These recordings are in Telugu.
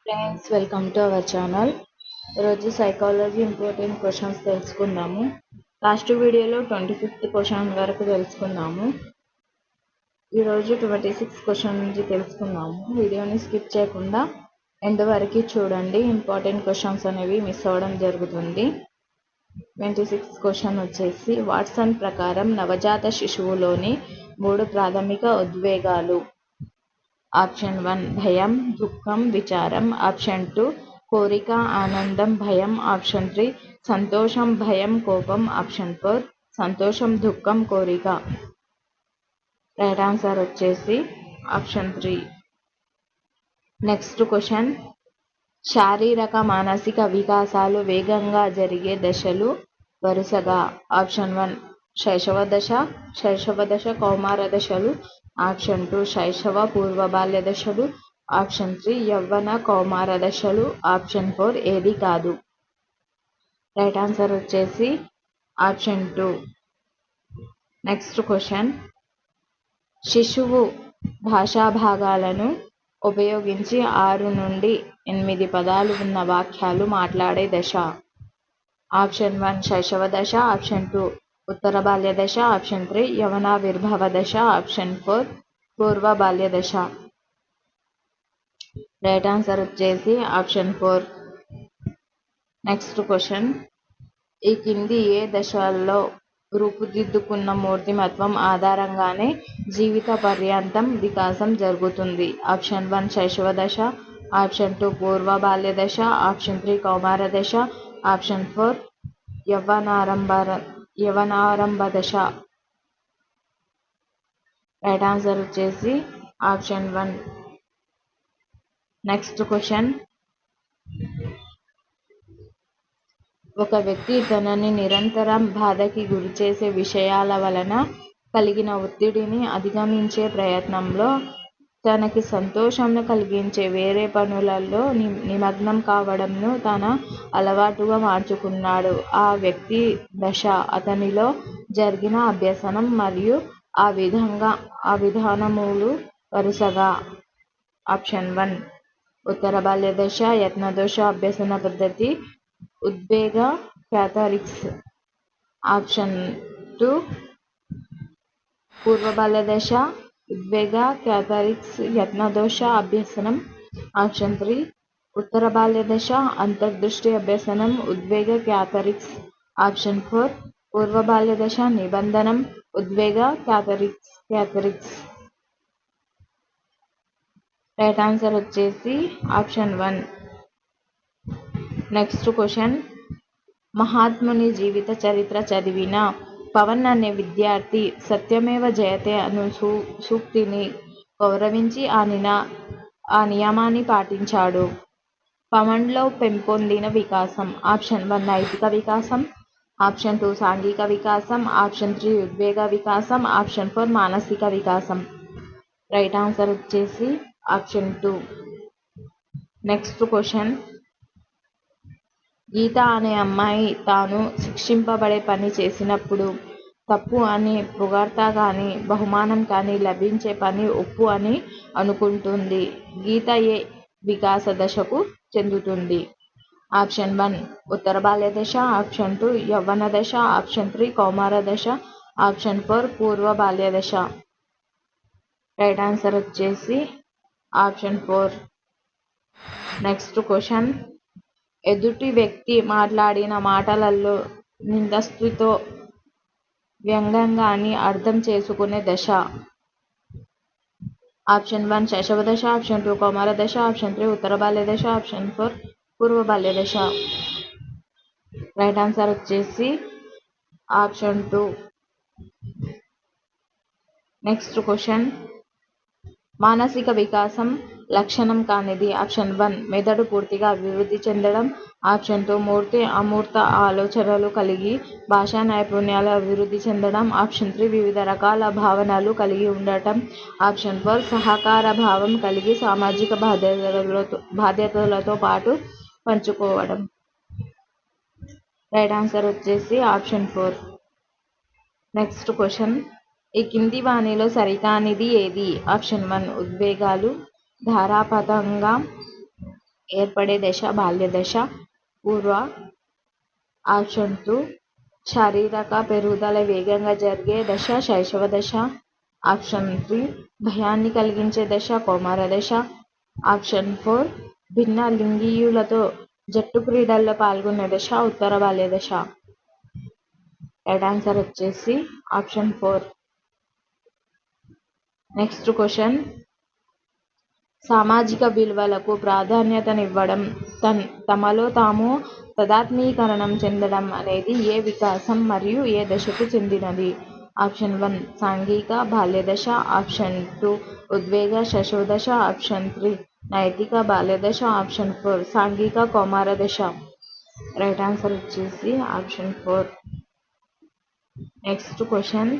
Friends, welcome to our channel. ఈరోజు సైకాలజీ ఇంపార్టెంట్ క్వశ్చన్స్ తెలుసుకుందాము. లాస్ట్ వీడియోలో 25th క్వశ్చన్ వరకు తెలుసుకున్నాము. ఈరోజు 26th క్వశ్చన్ నుంచి తెలుసుకుందాము. వీడియోని స్కిప్ చేయకుండా ఎండ్ వరకు చూడండి. ఇంపార్టెంట్ క్వశ్చన్స్ అనేవి మిస్ అవ్వడం జరుగుతుంది. 26th క్వశ్చన్ వచ్చేసి, వాట్సన్ ప్రకారం నవజాత శిశువులోని 3 ప్రాథమిక ఉద్వేగాలు. ఆప్షన్ 1 భయం, దుఃఖం, విచారం. ఆప్షన్ 2 కోరిక, ఆనందం, భయం. ఆప్షన్ 3 సంతోషం, భయం, కోపం. ఆప్షన్ 4 సంతోషం, దుఃఖం, కోరిక. రైట్ ఆన్సర్ వచ్చేసి ఆప్షన్ 3. నెక్స్ట్ క్వశ్చన్, శారీరక మానసిక వికాసాలు వేగంగా జరిగే దశలు వరుసగా. ఆప్షన్ 1 శైశవ దశ, కౌమార దశలు. ఆప్షన్ 2 శైశవ, పూర్వ బాల్య దశలు. ఆప్షన్ 3 యవ్వన, కౌమార దశలు. ఆప్షన్ 4 ఏది కాదు. రైట్ ఆన్సర్ వచ్చేసి ఆప్షన్ 2. నెక్స్ట్ క్వశ్చన్, శిశువు భాషా భాగాలను ఉపయోగించి 6 నుండి 8 పదాలు ఉన్న వాక్యాలు మాట్లాడే దశ. ఆప్షన్ 1 శైశవ దశ. ఆప్షన్ 2 ఉత్తర బాల్య దశ. ఆప్షన్ 3 యవనావిర్భావ దశ. ఆప్షన్ 4 పూర్వ బాల్య దశ. రైట్ ఆన్సర్ వచ్చేసి ఆప్షన్ 4. నెక్స్ట్ క్వశ్చన్, ఈ కింది ఏ దశల్లో రూపుదిద్దుకున్న మూర్తిమత్వం ఆధారంగానే జీవిత పర్యంతం వికాసం జరుగుతుంది. ఆప్షన్ 1 శైశవ దశ. ఆప్షన్ 2 పూర్వ బాల్య దశ. ఆప్షన్ 3 కౌమార దశ. ఆప్షన్ 4 యవనారంభ దశ. రైట్ ఆన్సర్ వచ్చేసి ఆప్షన్ 1. నెక్స్ట్ క్వశ్చన్, ఒక వ్యక్తి తనని నిరంతరం బాధకి గురిచేసే విషయాల వలన కలిగిన ఒత్తిడిని అధిగమించే ప్రయత్నంలో తనకి సంతోషంను కలిగించే వేరే పనులలో నిమగ్నం కావడంను తన అలవాటుగా మార్చుకున్నాడు. ఆ వ్యక్తి దశ, అతనిలో జరిగిన అభ్యసనం మరియు ఆ విధానములు వరుసగా. ఆప్షన్ 1 ఉత్తర బాల్య దశ, యత్నదోష అభ్యసన పద్ధతి, ఉద్వేగ క్యాథారిక్స్. ఆప్షన్ 2 పూర్వ బాల్య దశ, ఉద్వేగ క్యాథారిక్స్, యత్నదోష అభ్యసనం. ఆప్షన్ 3 ఉత్తర బాల్య దశ, అంతర్దృష్టి అభ్యసనం, ఉద్వేగ క్యాథారిక్స్. ఆప్షన్ 4 పూర్వ బాల్య దశ, నిబంధనం, ఉద్వేగ క్యాథారిక్స్. రైట్ ఆన్సర్ వచ్చేసి ఆప్షన్ 1. నెక్స్ట్ క్వశ్చన్, మహాత్ముని జీవిత చరిత్ర చదివిన పవన్ అనే విద్యార్థి సత్యమేవ జయతే అను సూక్తిని గౌరవించి ఆ నియమాన్ని పాటించాడు. పవన్లో పెంపొందిన వికాసం. ఆప్షన్ 1 నైతిక వికాసం. ఆప్షన్ 2 సాంఘిక వికాసం. ఆప్షన్ 3 ఉద్వేగ వికాసం. ఆప్షన్ 4 మానసిక వికాసం. రైట్ ఆన్సర్ వచ్చేసి ఆప్షన్ 2. నెక్స్ట్ క్వశ్చన్, గీత అనే అమ్మాయి తాను శిక్షింపబడే పని చేసినప్పుడు తప్పు అని పొగడ్త కానీ బహుమానం కానీ లభించే పని ఒప్పు అని అనుకుంటుంది. గీత ఏ వికాస దశకు చెందుతుంది. ఆప్షన్ 1 ఉత్తర బాల్య దశ. ఆప్షన్ 2 యవ్వన దశ. ఆప్షన్ 3 కౌమార దశ. ఆప్షన్ 4 పూర్వ బాల్య దశ. రైట్ ఆన్సర్ వచ్చేసి ఆప్షన్ 4. నెక్స్ట్ క్వశ్చన్, ఎదుటి వ్యక్తి మాట్లాడిన మాటలలో నిందస్తుతో వ్యంగ్యంగాని అర్థం చేసుకునే దశ. ఆప్షన్ 1 శైశవ దశ. ఆప్షన్ 2 కౌమార దశ. ఆప్షన్ 3 ఉత్తర బాల్య దశ. ఆప్షన్ 4 పూర్వ బాల్య దశ. రైట్ ఆన్సర్ వచ్చేసి ఆప్షన్ 2. నెక్స్ట్ క్వశ్చన్, మానసిక వికాసం లక్షణం కానిది. ఆప్షన్ 1 మెదడు పూర్తిగా అభివృద్ధి చెందడం. ఆప్షన్ 2 మూర్తి అమూర్త ఆలోచనలు కలిగి భాషా నైపుణ్యాలు అభివృద్ధి చెందడం. ఆప్షన్ 3 వివిధ రకాల భావనలు కలిగి ఉండటం. ఆప్షన్ 4 సహకార భావం కలిగి సామాజిక బాధ్యతలతో పాటు పంచుకోవడం. రైట్ ఆన్సర్ వచ్చేసి ఆప్షన్ 4. నెక్స్ట్ క్వశ్చన్, ఈ కింది వాణిలో సరికానిది ఏది. ఆప్షన్ 1 ఉద్వేగాలు ధారాపాతంగా ఏర్పడే దశ బాల్య దశ, పూర్వ. ఆప్షన్ 2 శారీరక పెరుగుదల వేగంగా జరిగే దశ శైశవ దశ. ఆప్షన్ 3 భయాన్ని కలిగించే దశ కౌమార దశ. ఆప్షన్ 4 భిన్న లింగీయులతో జట్టు క్రీడల్లో పాల్గొనే దశ ఉత్తర బాల్య దశ. రైట్ ఆన్సర్ వచ్చేసి ఆప్షన్ 4. నెక్స్ట్ క్వశ్చన్, సామాజిక విలువలకు ప్రాధాన్యతనివ్వడం, తమలో తాము తాదాత్మీకరణం చెందడం అనేది ఏ వికాసం మరియు ఏ దశకు చెందినది? ఆప్షన్ 1 సాంఘిక బాల్య దశ. ఆప్షన్ 2 ఉద్వేగ శైశవ దశ. ఆప్షన్ 3 నైతిక బాల్య దశ. ఆప్షన్ 4 సాంఘిక కౌమార దశ. రైట్ ఆన్సర్ వచ్చేసి ఆప్షన్ 4. నెక్స్ట్ క్వశ్చన్,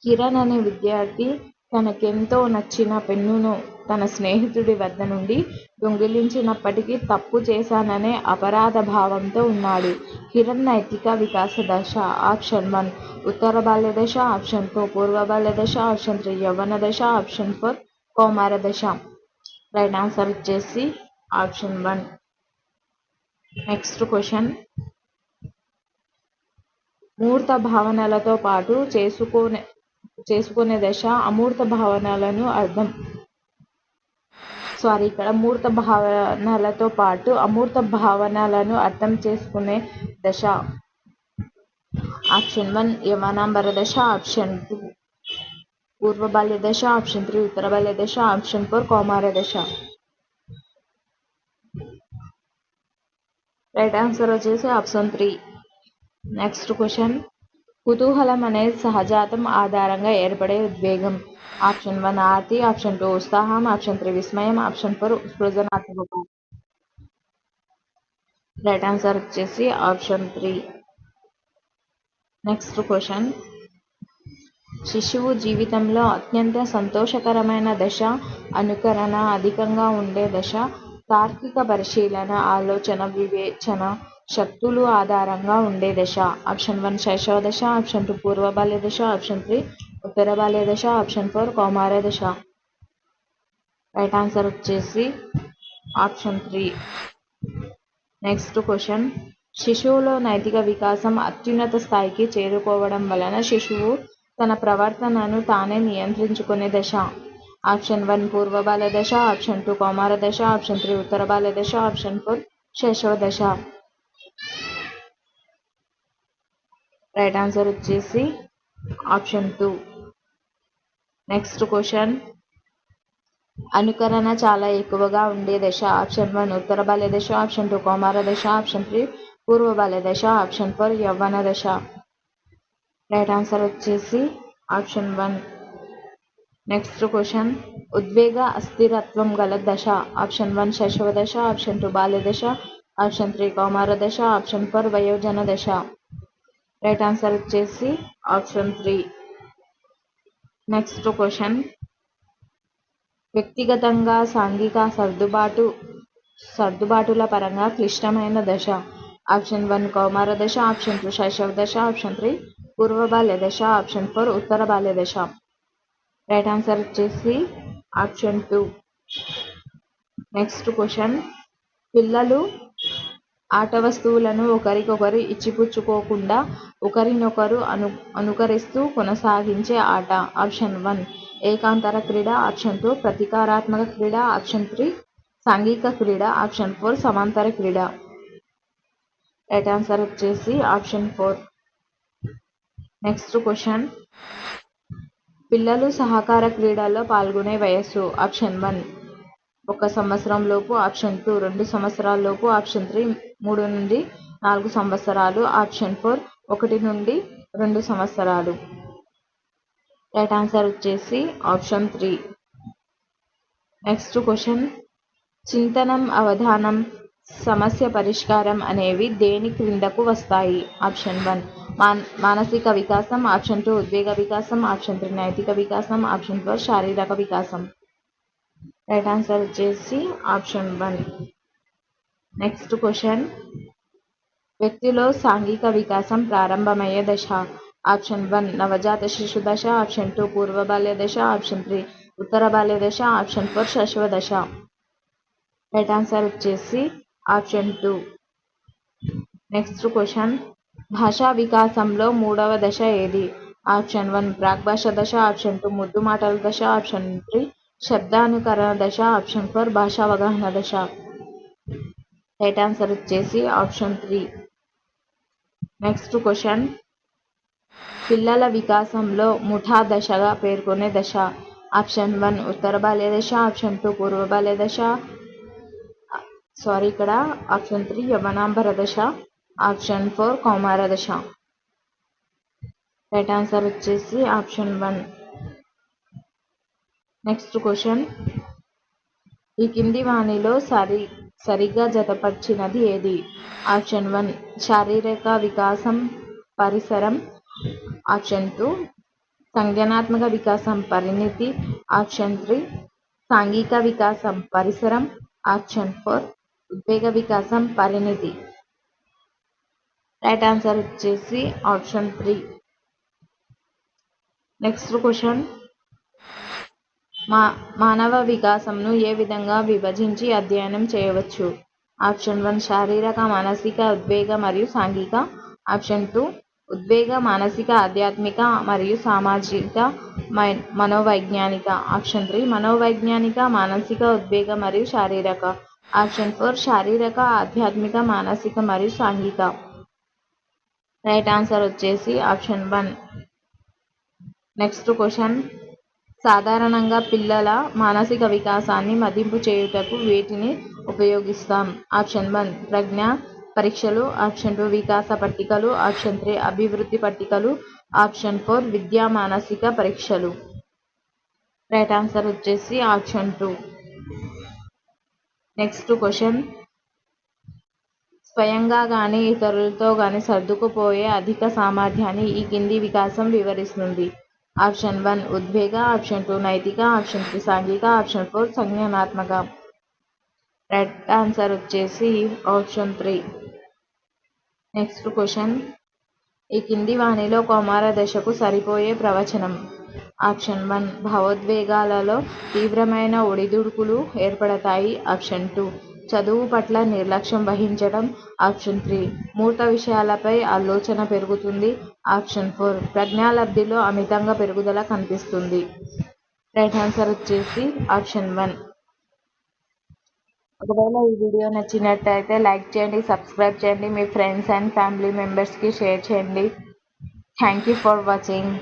కిరణ్ అనే విద్యార్థి తనకెంతో నచ్చిన పెన్నును తన స్నేహితుడి వద్ద నుండి దొంగిలించినప్పటికీ తప్పు చేశాననే అపరాధ భావంతో ఉన్నాడు. కిరణ్ నైతిక వికాస దశ. ఆప్షన్ 1 ఉత్తర బాల్య దశ. ఆప్షన్ 2 పూర్వ బాల్య దశ. ఆప్షన్ 3 యవ్వన దశ. ఆప్షన్ 4 కౌమార దశ. రైట్ ఆన్సర్ వచ్చేసి ఆప్షన్ 1. నెక్స్ట్ క్వశ్చన్, మూర్త భావనలతో పాటు చేసుకునే దశ అమూర్త భావనలను ఇక్కడ మూర్త భావనలతో పాటు అమూర్త భావనలను అర్థం చేసుకునే దశ. ఆప్షన్ 1 యవ్వనాంబర దశ. ఆప్షన్ 2 పూర్వ బాల్య దశ. ఆప్షన్ 3 ఉత్తర బాల్య దశ. ఆప్షన్ 4 కౌమార దశ. రైట్ ఆన్సర్ వచ్చేసి ఆప్షన్ 3. నెక్స్ట్ క్వశ్చన్, కుతూహలం అనేది సహజాతం ఆధారంగా ఏర్పడే ఉద్వేగం. ఆప్షన్ 1 ఆర్తి. ఆప్షన్ 2 ఉత్సాహం. ఆప్షన్ 3 విస్మయం. ఆప్షన్ 4 సృజనాత్మకత. రైట్ ఆన్సర్ వచ్చేసి ఆప్షన్ 3. నెక్స్ట్ క్వశ్చన్, శిశువు జీవితంలో అత్యంత సంతోషకరమైన దశ అనుకరణ అధికంగా ఉండే దశ, తార్కిక పరిశీలన, ఆలోచన, వివేచన శక్తులు ఆధారంగా ఉండే దశ. ఆప్షన్ 1 శైశవ దశ. ఆప్షన్ 2 పూర్వ బాల్య దశ. ఆప్షన్ 3 ఉత్తర బాల్య దశ. ఆప్షన్ 4 కౌమార దశ. రైట్ ఆన్సర్ వచ్చేసి ఆప్షన్ 3. నెక్స్ట్ క్వశ్చన్, శిశువులో నైతిక వికాసం అత్యున్నత స్థాయికి చేరుకోవడం వలన శిశువు తన ప్రవర్తనను తానే నియంత్రించుకునే దశ. ఆప్షన్ 1 పూర్వ బాల్య దశ. ఆప్షన్ 2 కౌమార దశ. ఆప్షన్ 3 ఉత్తర బాల్య దశ. ఆప్షన్ 4 శైశవ దశ. రైట్ ఆన్సర్ వచ్చేసి ఆప్షన్ 2. నెక్స్ట్ క్వశ్చన్, అనుకరణ చాలా ఎక్కువగా ఉండే దశ. ఆప్షన్ 1 ఉత్తర బాల్య దశ. ఆప్షన్ 2 కౌమార దశ. ఆప్షన్ 3 పూర్వ బాల్య దశ. ఆప్షన్ 4 యవ్వన దశ. రైట్ ఆన్సర్ వచ్చేసి ఆప్షన్ 1. నెక్స్ట్ క్వశ్చన్, ఉద్వేగ అస్థిరత్వం గల దశ. ఆప్షన్ 1 శైశవ దశ. ఆప్షన్ 2 బాల్య దశ. ఆప్షన్ 3 కౌమార దశ. ఆప్షన్ 4 వయోజన దశ. రైట్ ఆన్సర్ వచ్చేసి ఆప్షన్ 3. నెక్స్ట్ క్వశ్చన్, వ్యక్తిగతంగా సాంఘిక సర్దుబాటుల పరంగా క్లిష్టమైన దశ. ఆప్షన్ 1 కౌమార దశ. ఆప్షన్ 2 శైశవ దశ. ఆప్షన్ 3 పూర్వ బాల్య దశ. ఆప్షన్ 4 ఉత్తర బాల్య దశ. రైట్ ఆన్సర్ వచ్చేసి ఆప్షన్ 2. నెక్స్ట్ క్వశ్చన్, పిల్లలు ఆట వస్తువులను ఒకరికొకరు ఇచ్చిపుచ్చుకోకుండా ఒకరినొకరు అనుకరిస్తూ కొనసాగించే ఆట. ఆప్షన్ 1 ఏకాంతర క్రీడ. ఆప్షన్ 2 ప్రతీకాత్మక క్రీడ. ఆప్షన్ 3 సాంఘిక క్రీడ. ఆప్షన్ 4 సమాంతర క్రీడ. రైట్ ఆన్సర్ వచ్చేసి ఆప్షన్ 4. నెక్స్ట్ క్వశ్చన్, పిల్లలు సహకార క్రీడల్లో పాల్గొనే వయస్సు. ఆప్షన్ 1 1 సంవత్సరం లోపు. ఆప్షన్ 2 2 సంవత్సరాల లోపు. ఆప్షన్ 3 3 నుండి 4 సంవత్సరాలు. ఆప్షన్ 4 1 నుండి 2 సంవత్సరాలు. రైట్ ఆన్సర్ వచ్చేసి ఆప్షన్ 3. నెక్స్ట్ క్వశ్చన్, చింతనం, అవధానం, సమస్య పరిష్కారం అనేవి దేని క్రిందకు వస్తాయి? ఆప్షన్ 1 మానసిక వికాసం. ఆప్షన్ 2 ఉద్వేగ వికాసం. ఆప్షన్ 3 నైతిక వికాసం. ఆప్షన్ 4 శారీరక వికాసం. రైట్ ఆన్సర్ వచ్చేసి ఆప్షన్ 1. నెక్స్ట్ క్వశ్చన్, వ్యక్తిలో సాంఘిక వికాసం ప్రారంభమయ్యే దశ. ఆప్షన్ 1 నవజాత శిశు దశ. ఆప్షన్ 2 పూర్వ బాల్య దశ. ఆప్షన్ 3 ఉత్తర బాల్య దశ. ఆప్షన్ 4 శైశవ దశ. రైట్ ఆన్సర్ వచ్చేసి ఆప్షన్ 2. నెక్స్ట్ క్వశ్చన్, భాషా వికాసంలో 3వ దశ ఏది? ఆప్షన్ 1 ప్రాగ్భాష దశ. ఆప్షన్ 2 ముద్దు మాటల దశ. ఆప్షన్ 3 శబ్దానుకరణ దశ. ఆప్షన్ 4 భాషా అవగాహన దశ. రైట్ ఆన్సర్ వచ్చేసి ఆప్షన్ 3. నెక్స్ట్ క్వశ్చన్, పిల్లల వికాసంలో ముఠా దశగా పేర్కొనే దశ. ఆప్షన్ 1 ఉత్తర బాల్య దశ. ఆప్షన్ 2 పూర్వ బాల్య దశ. ఇక్కడ ఆప్షన్ 3 యవనాంబర దశ. ఆప్షన్ 4 కౌమార దశ. రైట్ ఆన్సర్ వచ్చేసి ఆప్షన్ 1. నెక్స్ట్ క్వశ్చన్, ఈ కింది వాణిలో సరిగా జతపరిచినది ఏది? ఆప్షన్ 1 శారీరక వికాసం పరిసరం. ఆప్షన్ 2 సంజ్ఞానాత్మక వికాసం పరిణితి. ఆప్షన్ 3 సాంఘిక వికాసం పరిసరం. ఆప్షన్ 4 ఉద్వేగ వికాసం పరిణితి. రైట్ ఆన్సర్ వచ్చేసి ఆప్షన్ 3. నెక్స్ట్ క్వశ్చన్, మానవ వికాసంను ఏ విధంగా విభజించి అధ్యయనం చేయవచ్చు? ఆప్షన్ 1 శారీరక, మానసిక, ఉద్వేగ మరియు సాంఘిక. ఆప్షన్ 2 ఉద్వేగ, మానసిక, ఆధ్యాత్మిక మరియు సామాజిక, మనోవైజ్ఞానిక. ఆప్షన్ 3 మనోవైజ్ఞానిక, మానసిక, ఉద్వేగ మరియు శారీరక. ఆప్షన్ 4 శారీరక, ఆధ్యాత్మిక, మానసిక మరియు సాంఘిక. రైట్ ఆన్సర్ వచ్చేసి ఆప్షన్ 1. నెక్స్ట్ క్వశ్చన్, సాధారణంగా పిల్లల మానసిక వికాసాన్ని మదింపు చేయుటకు వేటిని ఉపయోగిస్తాం? ఆప్షన్ 1 ప్రజ్ఞా పరీక్షలు. ఆప్షన్ 2 వికాస పట్టికలు. ఆప్షన్ 3 అభివృద్ధి పట్టికలు. ఆప్షన్ 4 విద్యా మానసిక పరీక్షలు. రైట్ ఆన్సర్ వచ్చేసి ఆప్షన్ 2. నెక్స్ట్ క్వశ్చన్, స్వయంగా గాని ఇతరులతో గాని సర్దుకుపోయే అధిక సామర్థ్యాన్ని ఈ కింది వికాసం వివరిస్తుంది? ఆప్షన్ 1 ఉద్వేగ. ఆప్షన్ 2 నైతిక. ఆప్షన్ 3 సాంఘిక. ఆప్షన్ 4 సంజ్ఞానాత్మక. రైట్ ఆన్సర్ వచ్చేసి ఆప్షన్ 3. నెక్స్ట్ క్వశ్చన్, ఈ కింది వాణిలో కౌమార దశకు సరిపోయే ప్రవచనం? ఆప్షన్ 1 భావోద్వేగాలలో తీవ్రమైన ఒడిదుడుకులు ఏర్పడతాయి. ఆప్షన్ 2 చదువు పట్ల నిర్లక్ష్యం వహించడం. ఆప్షన్ 3 మూర్త విషయాలపై ఆలోచన పెరుగుతుంది. ఆప్షన్ 4 ప్రజ్ఞాలబ్ధిలో అమితంగా పెరుగుదల కనిపిస్తుంది. రైట్ ఆన్సర్ వచ్చేసి ఆప్షన్ 1. ఒకవేళ ఈ వీడియో నచ్చినట్టయితే లైక్ చేయండి, సబ్స్క్రైబ్ చేయండి, మీ ఫ్రెండ్స్ అండ్ ఫ్యామిలీ మెంబర్స్కి షేర్ చేయండి. Thank you for watching.